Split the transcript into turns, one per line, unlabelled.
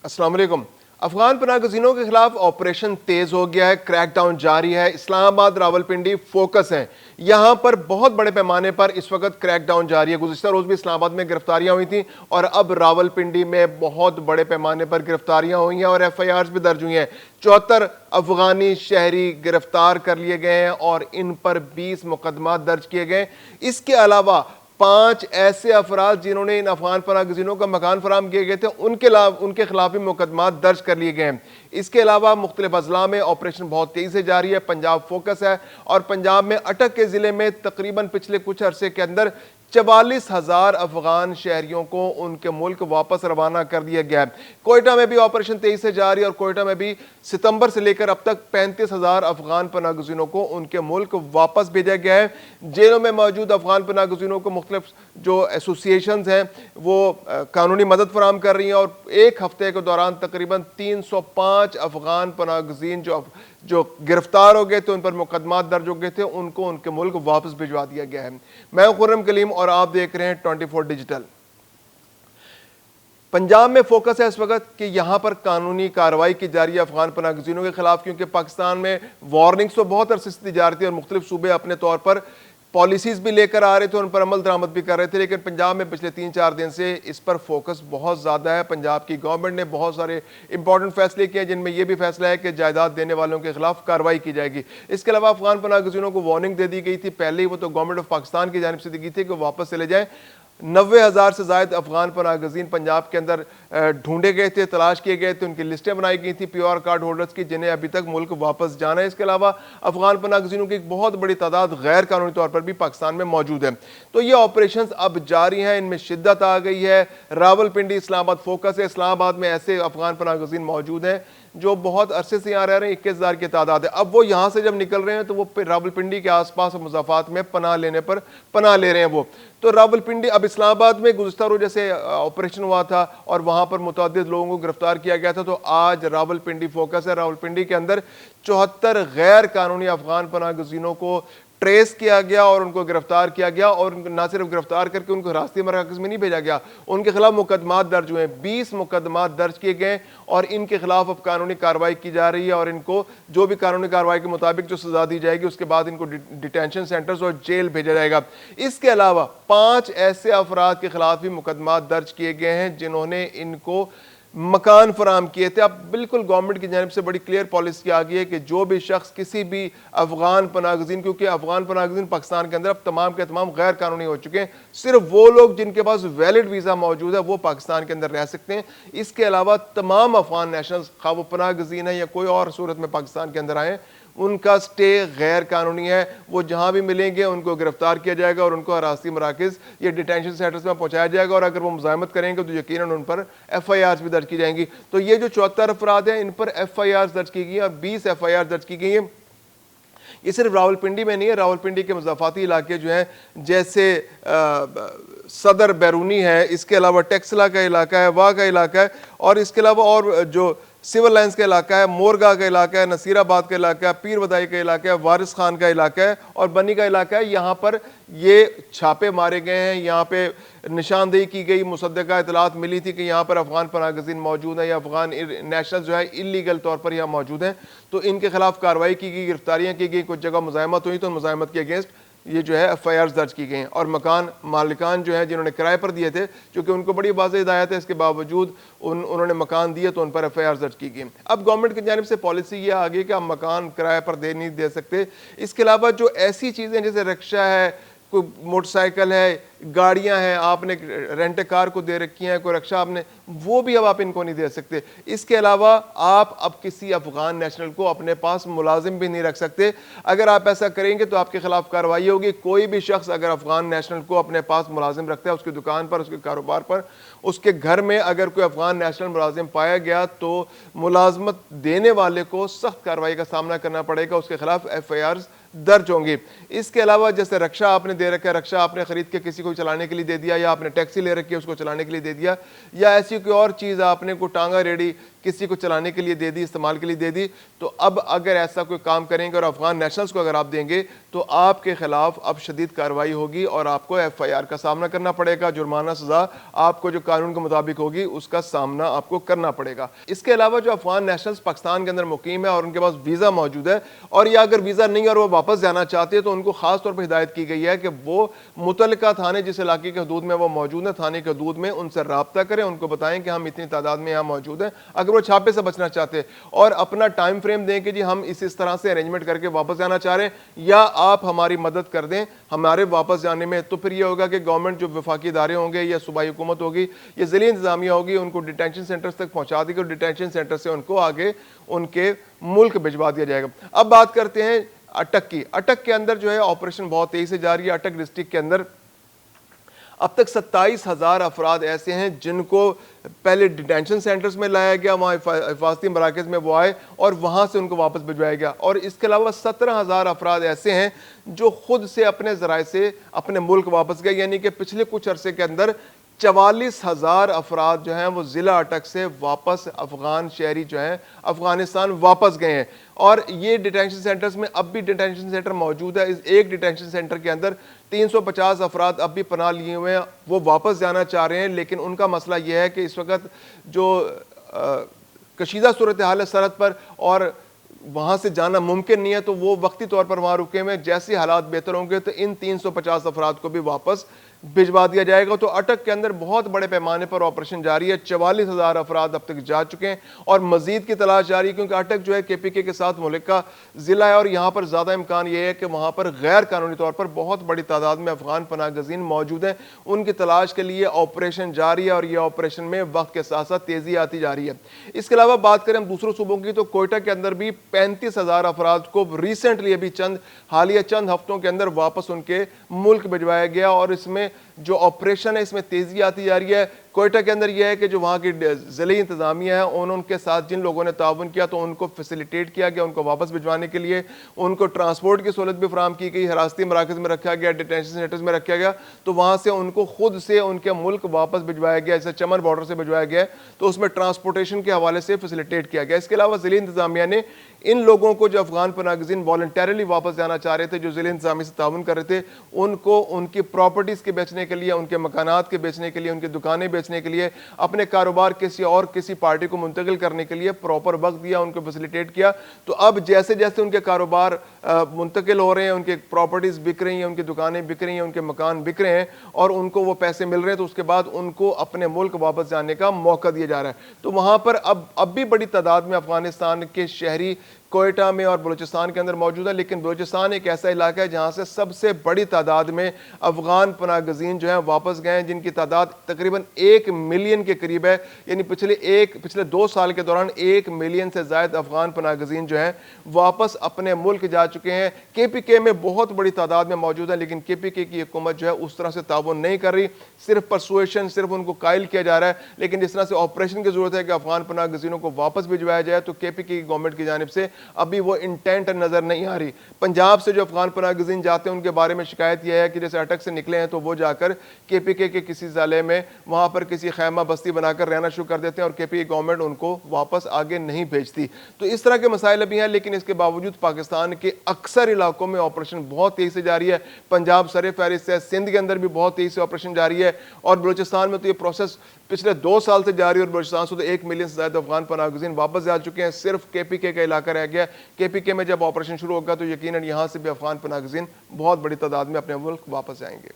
अस्सलाम वालेकुम। अफगान पनाह गज़ीनों के खिलाफ ऑपरेशन तेज हो गया है, क्रैक डाउन जारी है। इस्लामाबाद, रावलपिंडी फोकस है। यहाँ पर बहुत बड़े पैमाने पर इस वक्त क्रैक डाउन जारी है। गुज़िश्ता रोज भी इस्लामाबाद में गिरफ्तारियां हुई थी और अब रावलपिंडी में बहुत बड़े पैमाने पर गिरफ्तारियां हुई हैं और FIRs भी दर्ज हुई हैं। 74 अफगानी शहरी गिरफ्तार कर लिए गए हैं और इन पर 20 मुकदमा दर्ज किए गए। इसके अलावा 5 ऐसे अफराद जिन्होंने इन अफगान पनाह गज़ीनों का मकान फराहम किए गए थे उनके खिलाफ भी मुकदमा दर्ज कर लिए गए हैं। इसके अलावा मुख्तलिफ अजला में ऑपरेशन बहुत तेजी से जारी है। पंजाब फोकस है और पंजाब में अटक के जिले में तकरीबन पिछले कुछ अरसे के अंदर 44,000 अफगान शहरियों को उनके मुल्क वापस रवाना कर दिया गया है। कोयटा में भी ऑपरेशन तेजी से जारी है और कोयटा में भी सितंबर से लेकर अब तक 35,000 अफगान पनाह गज़ीनों को उनके मुल्क वापस भेजा गया है। जेलों में मौजूद अफगान पनाह गज़ीनों को मुख्तलिफ जो एसोसिएशंस हैं वो कानूनी मदद फराहम कर रही हैं और एक हफ्ते के दौरान तकरीबन 305 अफगान पनाह गज़ीन जो गिरफ्तार हो गए थे, उन पर मुकदमात दर्ज हो गए थे, उनको उनके मुल्क वापस भिजवा दिया गया है। मैं खुर्रम कलीम और आप देख रहे हैं 24 डिजिटल। पंजाब में फोकस है इस वक्त कि यहां पर कानूनी कार्रवाई की जा रही है अफगान पनाह गज़ीनों के खिलाफ, क्योंकि पाकिस्तान में वार्निंग्स तो बहुत अरसे से दी जा रही थी और मुख्तलिफ सूबे अपने तौर पर पॉलिसीज भी लेकर आ रहे थे, उन पर अमल दरामद भी कर रहे थे, लेकिन पंजाब में पिछले 3-4 दिन से इस पर फोकस बहुत ज़्यादा है। पंजाब की गवर्नमेंट ने बहुत सारे इंपॉर्टेंट फैसले किए, जिनमें यह भी फैसला है कि जायदाद देने वालों के खिलाफ कार्रवाई की जाएगी। इसके अलावा अफगान पनाह गज़ीनों को वार्निंग दे दी गई थी, पहले ही वो तो गवर्नमेंट ऑफ पाकिस्तान की जानिब से दी गई थी कि वापस चले जाएं। 90,000 से ज़ायद अफगान पनाह गज़ीन पंजाब के अंदर ढूंढे गए थे, तलाश किए गए थे, उनकी लिस्टें बनाई गई थी PR कार्ड होल्डर्स की, जिन्हें अभी तक मुल्क वापस जाना है। इसके अलावा अफगान पनाह गज़ीनों की एक बहुत बड़ी तादाद गैर कानूनी तौर पर भी पाकिस्तान में मौजूद है। तो ये ऑपरेशंस अब जारी हैं, इनमें शिद्दत आ गई है। रावलपिंडी इस्लामाबाद फोकस है। इस्लामाबाद में ऐसे अफगान पनाह गज़ीन मौजूद हैं जो बहुत अरसे से यहाँ रह रहे हैं, 21,000 की तादाद है। अब वो यहाँ से जब निकल रहे हैं तो वो रावलपिंडी के आसपास मुज़ाफ़ात में पनाह लेने पर पनाह ले रहे हैं वो। तो रावलपिंडी अब इस्लामाबाद में गुज़िश्ता रोज़ जैसे ऑपरेशन हुआ था और वहाँ पर मुतअद्दिद लोगों को गिरफ्तार किया गया था, तो आज रावलपिंडी फोकस है। रावलपिंडी के अंदर 74 गैर कानूनी अफगान पनाह गज़ीनों को ट्रेस किया गया और उनको गिरफ्तार किया गया और ना सिर्फ गिरफ्तार करके उनको हिरासती मराकज़ में नहीं भेजा गया, उनके खिलाफ मुकदमात दर्ज हुए। 20 मुकदमात दर्ज किए गए और इनके खिलाफ अब कानूनी कार्रवाई की जा रही है और इनको जो भी कानूनी कार्रवाई के मुताबिक जो सजा दी जाएगी उसके बाद इनको डिटेंशन सेंटर्स और जेल भेजा जाएगा। इसके अलावा 5 ऐसे अफराद के खिलाफ भी मुकदमात दर्ज किए गए हैं जिन्होंने इनको मकान फराहम किए थे। अब बिल्कुल गवर्नमेंट की जानिब से बड़ी क्लियर पॉलिसी आ गई है कि जो भी शख्स किसी भी अफगान पनाह गज़ीन, क्योंकि अफगान पनाह गज़ीन पाकिस्तान के अंदर अब तमाम के तमाम गैर कानूनी हो चुके हैं, सिर्फ वो लोग जिनके पास वैलिड वीज़ा मौजूद है वो पाकिस्तान के अंदर रह सकते हैं। इसके अलावा तमाम अफगान नेशनल्स, खा वो पनाह गज़ीन है या कोई और सूरत में पाकिस्तान के अंदर आए, उनका स्टे गैर कानूनी है। वो जहां भी मिलेंगे उनको गिरफ्तार किया जाएगा और उनको हिरासती मराकज़ या डिटेंशन सेंटर्स में पहुंचाया जाएगा और अगर वो मुज़ाहमत करेंगे तो यकीनन उन पर FIRs भी दर्ज की जाएंगी। तो ये जो 74 अफराद हैं इन पर FIRs दर्ज की गई और 20 FIRs दर्ज की गई हैं। ये सिर्फ रावलपिंडी में नहीं है, रावलपिंडी के मुज़ाफ़ाती इलाके जो हैं जैसे सदर बैरूनी है, इसके अलावा टेक्सला का इलाका है, वाह का इलाका है और इसके अलावा और जो सिविल लाइन्स का इलाका है, मोरगा का इलाका है, नसीराबाद का इलाका है, पीर बदाई का इलाका है, वारिस खान का इलाका है और बनी का इलाका है। यहाँ पर ये छापे मारे गए हैं, यहाँ पे निशानदेही की गई, मुसद्दका इतलात मिली थी कि यहाँ पर अफगान पनाह गज़ीन मौजूद हैं या अफगान नेशनल जो है इलीगल तौर पर यहाँ मौजूद हैं, तो इनके खिलाफ कार्रवाई की गई, गिरफ्तारियाँ की गई, कुछ जगह मुज़ाहमत हुई तो मुज़ाहमत के अगेंस्ट ये जो है FIRs दर्ज की गई हैं और मकान मालिकान जो है जिन्होंने किराए पर दिए थे, क्योंकि उनको बड़ी वाज़ेह हिदायत है, इसके बावजूद उन्होंने मकान दिए तो उन पर FIRs दर्ज की गई। अब गवर्नमेंट की जानिब से पॉलिसी ये आ गई कि आप मकान किराए पर नहीं दे सकते। इसके अलावा जो ऐसी चीज़ें जैसे रिक्शा है, कोई मोटरसाइकिल है, गाड़ियां हैं, आपने रेंट कार को दे रखी हैं, कोई रक्षा आपने, वो भी अब आप इनको नहीं दे सकते। इसके अलावा आप अब किसी अफगान नेशनल को अपने पास मुलाजिम भी नहीं रख सकते। अगर आप ऐसा करेंगे तो आपके खिलाफ कार्रवाई होगी। कोई भी शख्स अगर अफगान नेशनल को अपने पास मुलाजिम रखता है, उसकी दुकान पर, उसके कारोबार पर, उसके घर में अगर कोई अफगान नेशनल मुलाजिम पाया गया तो मुलाजमत देने वाले को सख्त कार्रवाई का सामना करना पड़ेगा, उसके खिलाफ FIRs दर्ज होंगे। इसके अलावा जैसे रक्षा आपने दे रखा है, रक्षा आपने खरीद के किसी को चलाने के लिए दे दिया या आपने टैक्सी ले रखी है उसको चलाने के लिए दे दिया या ऐसी कोई और चीज़ आपने को टांगा रेडी کسی کو چلانے کے لیے دے دی, استعمال کے لیے دے دی, تو اب اگر ایسا کوئی کام کریں گے اور افغان نیشنلز کو اگر آپ دیں گے تو آپ کے خلاف اب شدید کارروائی ہوگی اور آپ کو ایف آئی آر کا سامنا کرنا پڑے گا, جرمانہ سزا آپ کو جو قانون کے مطابق ہوگی اس کا سامنا آپ کو کرنا پڑے گا. اس کے علاوہ جو افغان نیشنلز پاکستان کے اندر مقیم ہے اور ان کے پاس ویزا موجود ہے, اور یا اگر ویزا نہیں اور وہ واپس جانا چاہتے ہیں, تو ان کو خاص طور پر ہدایت کی گئی ہے کہ وہ متعلقہ تھانے جس علاقے کے حدود میں وہ موجود ہیں, تھانے کے حدود میں ان سے رابطہ کریں, ان کو بتائیں کہ ہم اتنی تعداد میں یہاں موجود ہیں, اگر وہ چھاپے سے بچنا چاہتے ہیں, اور اپنا ٹائم فریم دیں کہ جی ہم اس طرح سے ارینجمنٹ کر کے واپس جانا چاہ رہے ہیں, یا آپ ہماری مدد کر دیں ہمارے واپس جانے میں. تو پھر یہ ہوگا کہ گورنمنٹ جو وفاقی ادارے ہوں گے یا صوبائی حکومت ہوگی یا ضلعی انتظامیہ ہوگی, ان کو ڈیٹینشن سینٹرز تک پہنچا دے گی اور ڈیٹینشن سینٹر سے ان کو آگے ان کے ملک بھجوا دیا جائے گا. اب بات کرتے ہیں اٹک کی. اٹک کے اندر جو ہے آپریشن بہت تیزی سے جاری ہے. اٹک ڈسٹرکٹ کے اندر اب تک 27,000 افراد ایسے ہیں جن کو پہلے ڈیٹینشن سینٹرز میں لایا گیا, وہاں حفاظتی مراکز میں وہ آئے اور وہاں سے ان کو واپس بھجوایا گیا, اور اس کے علاوہ 17,000 افراد ایسے ہیں جو خود سے اپنے ذرائع سے اپنے ملک واپس گئے. یعنی کہ پچھلے کچھ عرصے کے اندر 44,000 افراد جو ہیں وہ ضلع اٹک سے واپس افغان شہری جو ہیں افغانستان واپس گئے ہیں. اور یہ ڈیٹینشن سینٹرز میں اب بھی ڈیٹینشن سینٹر موجود ہے. اس ایک ڈیٹینشن سینٹر کے اندر 350 افراد اب بھی پناہ لیے ہوئے ہیں, وہ واپس جانا چاہ رہے ہیں, لیکن ان کا مسئلہ یہ ہے کہ اس وقت جو کشیدہ صورتحال ہے سرحد پر اور وہاں سے جانا ممکن نہیں ہے, تو وہ وقتی طور پر وہاں رکے ہوئے ہیں. جیسے حالات بہتر ہوں گے تو ان 350 افراد کو بھی واپس بھجوا دیا جائے گا. تو اٹک کے اندر بہت بڑے پیمانے پر آپریشن جاری ہے. 44,000 افراد اب تک جا چکے ہیں اور مزید کی تلاش جاری ہے, کیونکہ اٹک جو ہے کے پی کے ساتھ ملک کا ضلع ہے, اور یہاں پر زیادہ امکان یہ ہے کہ وہاں پر غیر قانونی طور پر بہت بڑی تعداد میں افغان پناہ گزین موجود ہیں. ان کی تلاش کے لیے آپریشن جاری ہے اور یہ آپریشن میں وقت کے ساتھ ساتھ تیزی آتی جا رہی ہے. اس کے علاوہ بات کریں ہم دوسروں صوبوں کی, تو کوئٹہ کے اندر بھی 35,000 افراد کو ریسنٹلی ابھی حالیہ چند ہفتوں کے اندر واپس ان کے ملک بھجوایا گیا, اور اس میں جو آپریشن ہے اس میں تیزی آتی جا رہی ہے. کوئٹہ کے اندر یہ ہے کہ جو وہاں کی ضلعی انتظامیہ ہے ان کے ساتھ جن لوگوں نے تعاون کیا تو ان کو فیسیلیٹیٹ کیا گیا, ان کو واپس بھجوانے کے لیے ان کو ٹرانسپورٹ کی سہولت بھی فراہم کی گئی, حراستی مراکز میں رکھا گیا, ڈیٹینشن سینٹرز میں رکھا گیا, تو وہاں سے ان کو خود سے ان کے ملک واپس بھجوایا گیا. جیسے چمن بارڈر سے بھجوایا گیا تو اس میں ٹرانسپورٹیشن کے حوالے سے فیسیلیٹیٹ کیا گیا. اس کے علاوہ ضلعی انتظامیہ نے ان لوگوں کو جو افغان پناہ گزین والنٹیرلی واپس جانا چاہ رہے تھے, جو ضلع انتظامیہ سے تعاون کر رہے تھے, ان کو ان کی پراپرٹیز کے بیچنے کے لیے, ان کے مکانات کے بیچنے کے لیے, ان کی دکانیں بیچنے کے لیے, اپنے کاروبار کسی پارٹی کو منتقل کرنے کے لیے پراپر وقت دیا, ان کو فیسیلیٹیٹ کیا. تو اب جیسے جیسے ان کے کاروبار منتقل ہو رہے ہیں, ان کے پراپرٹیز بک رہی ہیں, ان کی دکانیں بک رہی ہیں, ان کے مکان بک رہے ہیں اور ان کو وہ پیسے مل رہے ہیں, تو اس کے بعد ان کو اپنے ملک واپس جانے کا موقع دیا جا رہا ہے. تو وہاں پر اب بھی بڑی تعداد میں افغانستان کے شہری کوئٹہ میں اور بلوچستان کے اندر موجود ہے, لیکن بلوچستان ایک ایسا علاقہ ہے جہاں سے سب سے بڑی تعداد میں افغان پناہ گزین جو ہیں واپس گئے ہیں, جن کی تعداد تقریباً 1 ملین کے قریب ہے. یعنی پچھلے 2 سال کے دوران 1 ملین سے زائد افغان پناہ گزین جو ہیں واپس اپنے ملک جا چکے ہیں. کے پی کے میں بہت بڑی تعداد میں موجود ہے, لیکن کے پی کے کی حکومت جو ہے اس طرح سے تعاون نہیں کر رہی, صرف پرسویشن, صرف ان کو قائل کیا جا رہا ہے. لیکن جس طرح سے آپریشن کی ضرورت ہے کہ افغان پناہ گزینوں کو واپس بھجوایا جائے, تو کے پی کے کی گورنمنٹ کی جانب سے ابھی وہ انٹینٹ نظر نہیں آ رہی. پنجاب سے جو افغان پناہ گزین جاتے ہیں ان کے بارے میں شکایت یہ ہے کہ جیسے اٹک سے نکلے ہیں تو وہ جا کر کے پی کے کسی ضلع میں وہاں پر کسی خیمہ بستی بنا کر رہنا شروع کر دیتے ہیں, اور کے پی کے گورنمنٹ ان کو واپس آگے نہیں بھیجتی. تو اس طرح کے مسائل ابھی ہیں, لیکن اس کے باوجود پاکستان کے اکثر علاقوں میں آپریشن بہت تیزی سے جاری ہے. پنجاب سر فہرست ہے, سندھ کے اندر بھی بہت تیزی سے آپریشن جاری ہے, اور بلوچستان میں تو یہ پروسیس پچھلے 2 سال سے جاری, اور بلوچستان سے تو 1 ملین سے زیادہ افغان پناہ گزین واپس جا چکے ہیں. صرف کے پی کے کا علاقہ رہ گیا. کے پی کے میں جب آپریشن شروع ہوگا تو یقیناً یہاں سے بھی افغان پناہ گزین بہت بڑی تعداد میں اپنے ملک واپس جائیں گے.